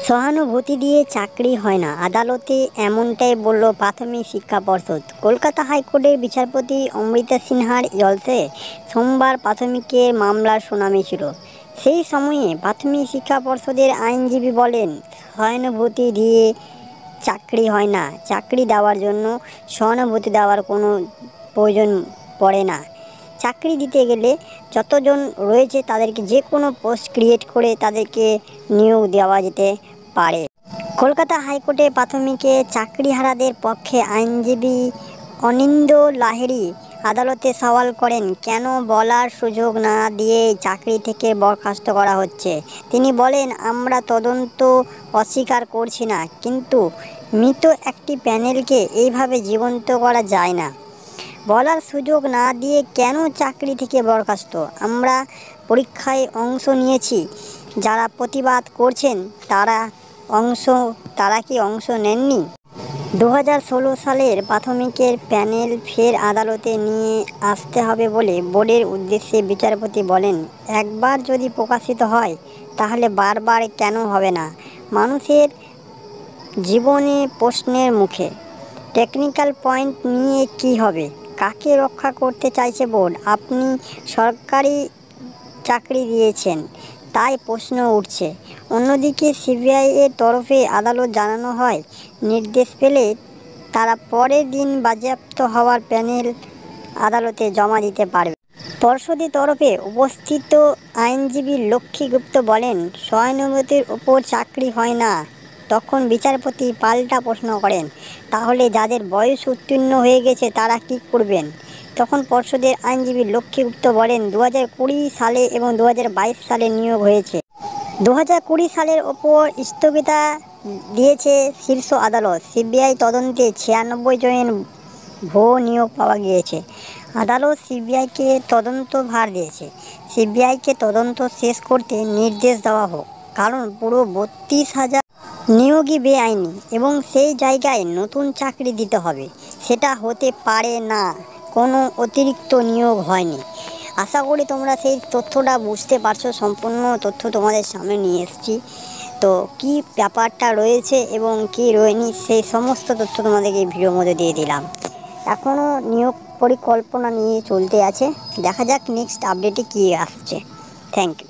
সহানুভূতি দিয়ে চাকরি হয় না, আদালতে এমনটাই বলল প্রাথমিক শিক্ষা পর্ষদ। কলকাতা হাইকোর্টের বিচারপতি অমৃতা সিনহার জলসে সোমবার প্রাথমিকের মামলার শুনানি ছিল। সেই সময়ে প্রাথমিক শিক্ষা পর্ষদের আইনজীবী বলেন, সহানুভূতি দিয়ে চাকরি হয় না। চাকরি দেওয়ার জন্য সহানুভূতি দেওয়ার কোনো প্রয়োজন পড়ে না। চাকরি দিতে গেলে যতজন রয়েছে তাদেরকে যে কোনো পোস্ট ক্রিয়েট করে তাদেরকে নিয়োগ দেওয়া যেতে পারে। কলকাতা হাইকোর্টে প্রাথমিকে চাকরিহারাদের পক্ষে আইনজীবী অনিন্দ্য লাহিড়ী আদালতে সওয়াল করেন, কেন বলার সুযোগ না দিয়ে চাকরি থেকে বরখাস্ত করা হচ্ছে। তিনি বলেন, আমরা তদন্ত অস্বীকার করছি না, কিন্তু মৃত একটি প্যানেলকে এইভাবে জীবন্ত করা যায় না। বলার সুযোগ না দিয়ে কেন চাকরি থেকে বরখাস্ত? আমরা পরীক্ষায় অংশ নিয়েছি, যারা প্রতিবাদ করছেন তারা কি অংশ নেননি? 2016 সালের প্রাথমিকের প্যানেল ফের আদালতে নিয়ে আসতে হবে বলে বোর্ডের উদ্দেশ্যে বিচারপতি বলেন, একবার যদি প্রকাশিত হয় তাহলে বারবার কেন হবে না? মানুষের জীবনে প্রশ্নের মুখে। টেকনিক্যাল পয়েন্ট নিয়ে কি হবে? কাকে রক্ষা করতে চাইছে বোর্ড? আপনি সরকারি চাকরি দিয়েছেন, তাই প্রশ্ন উঠছে। অন্যদিকে সিবিআই এর তরফে আদালত জানানো হয়, নির্দেশ পেলে তারা পরের দিন বাজেয়াপ্ত হওয়ার প্যানেল আদালতে জমা দিতে পারবে। পর্ষদের তরফে উপস্থিত আইনজীবী লক্ষ্মী গুপ্ত বলেন, সহানুভূতির উপর চাকরি হয় না। তখন বিচারপতি পাল্টা প্রশ্ন করেন, তাহলে যাদের বয়স উত্তীর্ণ হয়ে গেছে তারা কি করবেন? তখন পর্ষদের আইনজীবী লক্ষ্মী গুপ্ত বলেন, 2020 সালে এবং 2022 সালে নিয়োগ হয়েছে। 2020 সালের ওপর স্থগিতা দিয়েছে শীর্ষ আদালত। সিবিআই তদন্তে 96 জনের ভুয়ো নিয়োগ পাওয়া গিয়েছে। আদালত সিবিআইকে তদন্ত ভার দিয়েছে। সিবিআইকে তদন্ত শেষ করতে নির্দেশ দেওয়া হোক, কারণ পুরো 32,000 নিয়োগই বেআইনি এবং সেই জায়গায় নতুন চাকরি দিতে হবে। সেটা হতে পারে না, কোনো অতিরিক্ত নিয়োগ হয়নি। আশা করি তোমরা সেই তথ্যটা বুঝতে পারছো। সম্পূর্ণ তথ্য তোমাদের সামনে নিয়ে এসেছি। তো কি ব্যাপারটা রয়েছে এবং কি রয়নি সেই সমস্ত তথ্য তোমাদেরকে এই ভিডিওর মধ্যে দিয়ে দিলাম। এখনও নিয়োগ পরিকল্পনা নিয়ে চলতে আছে, দেখা যাক নেক্সট আপডেটে কী আসছে। Thank you.